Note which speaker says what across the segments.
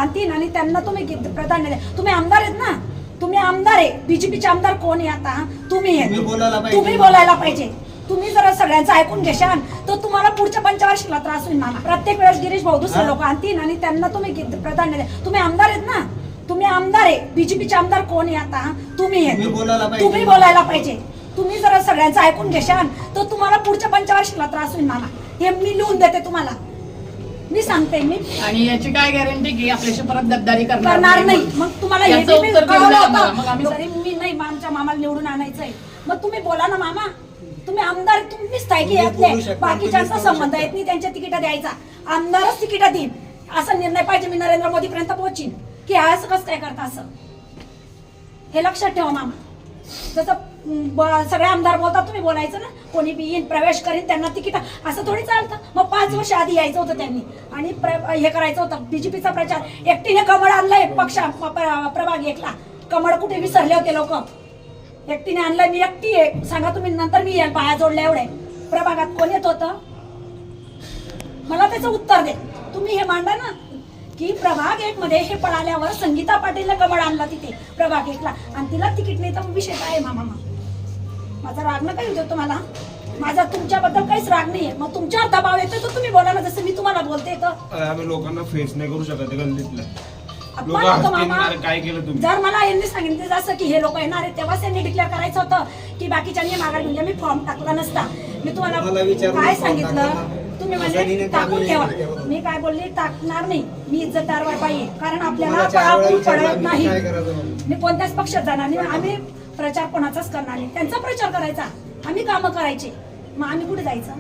Speaker 1: आणतील आणि त्यांना तुम्ही प्राधान्य द्या. तुम्ही आमदार आहेत ना, तुम्ही आमदार आहे. बीजेपीचे आमदार कोण आहे आता? तुम्ही आहे. तुम्ही बोलायला पाहिजे. तुम्ही जर सगळ्यांचं ऐकून घेशाल तर तुम्हाला पुढच्या पंचवार्षिकला त्रास होईल ना. प्रत्येक वेळेस गिरीश भाऊ दुसरे लोक आणतील आणि त्यांना तुम्ही प्राधान्य द्या. तुम्ही आमदार आहेत ना, तुम्ही आमदार आहे. बीजेपीचे आमदार कोण आहे आता? तुम्ही आहे. तुम्ही बोलायला पाहिजे. तुम्ही जर सगळ्यांचं ऐकून घेशाल तर तुम्हाला पुढच्या पंचवार्षिकला त्रास होईल ना. हे मी लिहून देते तुम्हाला, मी सांगते. मी
Speaker 2: आणि याची काय गॅरंटी की आपल्याशी परत गद्दारी
Speaker 1: करणार नाही. मग तुम्हाला हे मी कळवलं होतं. मी नाही, आमच्या मामाला निवडून आणायचंय. मग तुम्ही बोला ना मामा, तुम्ही आमदार, तुम्ही स्थायिक यातले बाकीच्यांचा संबंध येत नाही त्यांच्या तिकीट द्यायचा. आमदारच तिकीट देईन असा निर्णय पाहिजे. मी नरेंद्र मोदी पर्यंत पोहोचीन की असं कसं काय करता, असं हे लक्षात ठेवा मामा. जसं सगळे आमदार बोलतात तुम्ही बोलायचं ना. कोणी बी येईन प्रवेश करीन त्यांना तिकीट, असं थोडी चालतं. मग 5 वर्ष आधी यायचं होतं त्यांनी आणि हे करायचं होतं. बीजेपीचा प्रचार एकटीने कमळ आणलाय पक्षा प्रभाग एकला. कमळ कुठे विसरले होते लोक? एकटीने आणलंय. मी एकटी आहे. सांगा तुम्ही, नंतर मी येईल पाया जोडल्या एवढे. प्रभागात कोण येत होतं? मला त्याचं उत्तर दे. तुम्ही हे मांडा ना की प्रभाग 1 मध्ये हे पळाल्यावर संगीता पाटीलने कमळ आणला तिथे प्रभाग 1ला आणि तिला तिकीट नाही. तर विषय काय आहे मामा? माझा राग नका येऊ देतो मला. माझा तुमच्याबद्दल काहीच राग नाहीये. मग तुमच्यावर दबाव येतो तर तुम्ही बोला ना, जसं मी तुम्हाला बोलते. तर
Speaker 3: आम्ही लोकांना फेस नाही करू शकत गल्लीतल्या. काय केलं तुम्ही?
Speaker 1: जर मला यांनी सांगितलं जसं की हे लोक येणार आहेत तेव्हाच यांनी डिक्लेअर करायचं होतं की बाकीच्यांनी माघार घेऊन मी फॉर्म टाकला नसता. मी तुम्हाला काय सांगितलं? तुम्ही म्हणजे टाकून ठेवा. मी काय बोलली? टाकणार नाही. मी इज्जतदार बाई आहे. कारण आपल्याला पळापळी पडत नाही. मी कोणत्याच पक्षात जाणार नाही. आम्ही प्रचार कोणाचाच करणार नाही. त्यांचा प्रचार करायचा, आम्ही कामं करायचे. मग आम्ही कुठे जायचं?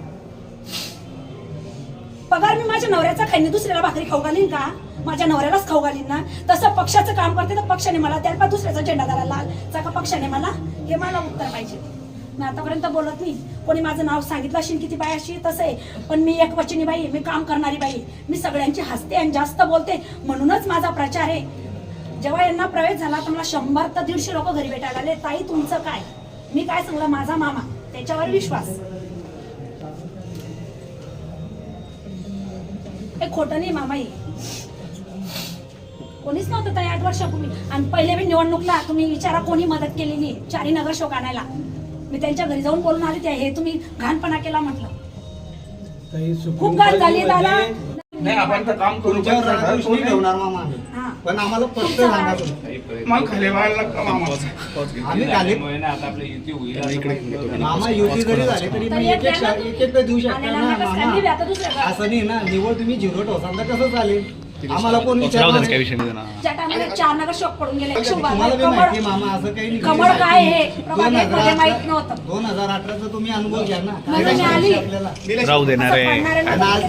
Speaker 1: पगार मी माझ्या नवऱ्याचा खाईन, दुसऱ्याला भाकरी खाऊ घालीन का? माझ्या नवऱ्यालाच खाऊ घालीन ना. तसं पक्षाचं काम करते तर पक्षाने मला त्याला दुसऱ्याचा झेंडा धरायला लाल का पक्षाने मला? हे मला उत्तर पाहिजे. मी आतापर्यंत बोलत नाही. कोणी माझं नाव सांगितलं असेल किती बाई अशी तसं आहे, पण मी एक वचनी बाई आहे. मी काम करणारी बाई आहे. मी सगळ्यांची हसते आणि जास्त बोलते म्हणूनच माझा प्रचार आहे. जेव्हा यांना प्रवेश झाला तर मला 100 ते 150 लोक घरी भेटायला आले. ताई तुमचं काय? मी काय सांगलं? माझा मामा, त्याच्यावर विश्वास. हे खोटं नाही मामा. कोणीच नव्हतं ताई 8 वर्षापूर्वी. आणि पहिले मी निवडणुकला तुम्ही विचारा कोणी मदत केलेली आहे चारी नगरसेवक आणायला. मी त्यांच्या घरी जाऊन बोलून आले. ते हे तुम्ही घाणपणा केला म्हटलं. खूप घाण झाली दादा.
Speaker 3: नाही, आपण तर काम करू
Speaker 4: ठेवणार मामा, पण आम्हाला फक्त सांगा
Speaker 3: मग खाली व्हायला
Speaker 4: आम्ही खाली मामा युती जरी झाली तरी मी एक देऊ शकता ना मामा. असं नाही ना, निवड तुम्ही 0 ठेवसाल तर कसं चालेल? आम्हाला कोण विचारणार?
Speaker 1: 4 नगरसेवक पडून गेले.
Speaker 4: तुम्हाला बी माहिती मामा, असं काही नाही.
Speaker 1: कमळ काय हे माहित नव्हतं.
Speaker 4: 2018चा तुम्ही अनुभव घ्या ना.
Speaker 1: आपल्याला
Speaker 5: राहू देणार आहे.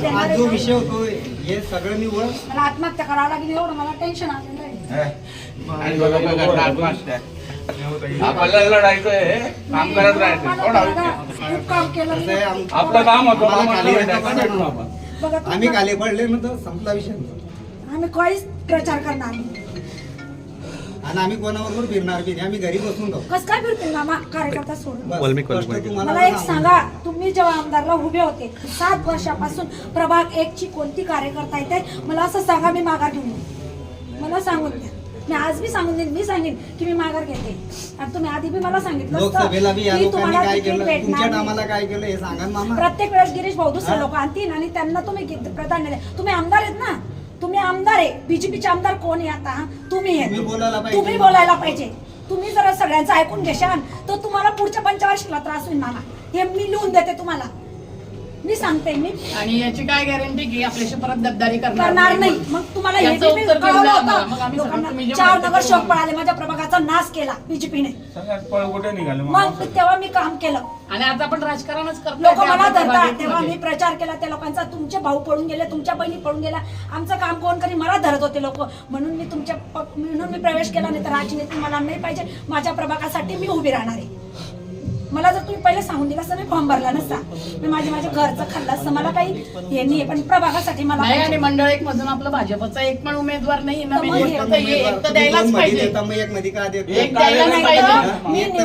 Speaker 4: आज जो विषय होतोय हे सगळं निवड
Speaker 1: मला आत्महत्या करावं लागली. एवढं मला टेन्शन आलेलं आहे.
Speaker 3: आपल्याला लढायचंय, काम करत राहायचं.
Speaker 1: खूप काम केलं.
Speaker 3: आपलं काम होतं.
Speaker 1: बघा
Speaker 4: आम्ही खाली पडले नंतर संपला विषय.
Speaker 1: आम्ही काहीच प्रचार करणार नाही.
Speaker 4: आणि आम्ही कोणाबरोबर फिरणार बी नाही. आम्ही घरी बसून जाऊ.
Speaker 1: कस काय फिरतील मामा कार्यकर्ता सोडून?
Speaker 4: तुम्हाला
Speaker 1: मला एक सांगा, तुम्ही जेव्हा आमदारला उभे होते 7 वर्षापासून प्रभाग 1 ची कोणती कार्यकर्ता येते मला असं सांगा. मी माघार घेऊन येईन. मला सांगून द्या. मी आज बी सांगून देईन. मी सांगेन की मी माघार घेते. आणि तुम्ही आधी बी मला सांगितलं
Speaker 4: लोकसभेला बी या
Speaker 1: की
Speaker 4: लोकांनी
Speaker 1: तुम्हाला
Speaker 4: काय
Speaker 1: तिकीट
Speaker 4: केलं,
Speaker 1: भेटणार
Speaker 4: तुमच्या
Speaker 1: नाही.
Speaker 4: नामाला काय केलं हे सांगा मामा.
Speaker 1: प्रत्येक वेळेस गिरीश भाऊ दुसरे लोक आणतील आणि त्यांना तुम्ही प्राधान्य द्या. तुम्ही आमदार आहेत ना, तुम्ही आमदार आहे. बीजेपीचे आमदार कोण आहे आता? तुम्ही आहे. तुम्ही बोलायला पाहिजे. तुम्ही जर सगळ्यांचं ऐकून घेशाल तर तुम्हाला पुढच्या पंचवार्षिकला त्रास होईल मामा. हे मी लिहून देते तुम्हाला, मी सांगते. मी
Speaker 2: आणि याची काय गॅरंटी की आपल्याशी परत गद्दारी
Speaker 1: करणार नाही. मग तुम्हाला हे
Speaker 2: याचं उत्तर
Speaker 1: कळवलं
Speaker 2: दिलं
Speaker 1: होतं.
Speaker 2: आम्हाला. मग
Speaker 1: लोकांना
Speaker 2: तुम्ही जे
Speaker 1: 4
Speaker 2: म्हणता
Speaker 1: नगरसेवक पळाले. माझ्या प्रभागाचा नाश केला बीजेपीने.
Speaker 3: सगळ्यात पळ कुठे निघालं
Speaker 1: मग तेव्हा मी काम केलं.
Speaker 2: आणि आता आपण राजकारणच करतो.
Speaker 1: लोक मला धरतात. तेव्हा मी प्रचार केला त्या लोकांचा. तुमचे भाऊ पळून गेले, तुमच्या बहिणी पळून गेल्या. आमचं काम कोण करी? मला धरत होते लोक. म्हणून मी प्रवेश केला. नाही तर राजनीती मला नाही पाहिजे. माझ्या प्रभागासाठी मी उभी राहणार आहे. मला जर तुम्ही पहिले सांगून दिलं असं मी फॉर्म भरला नसता. मी माझ्या घरचं खाल्लं असतं. मला काही हे नाही, पण प्रभागासाठी मला
Speaker 2: नाही. आणि मंडळ 1 मधून आपलं भाजपचा एक पण उमेदवार नाही ना.
Speaker 1: तर मग
Speaker 2: एक तर द्यायलाच पाहिजे.
Speaker 4: एक मध्ये का देत
Speaker 2: एक द्यायलाच पाहिजे.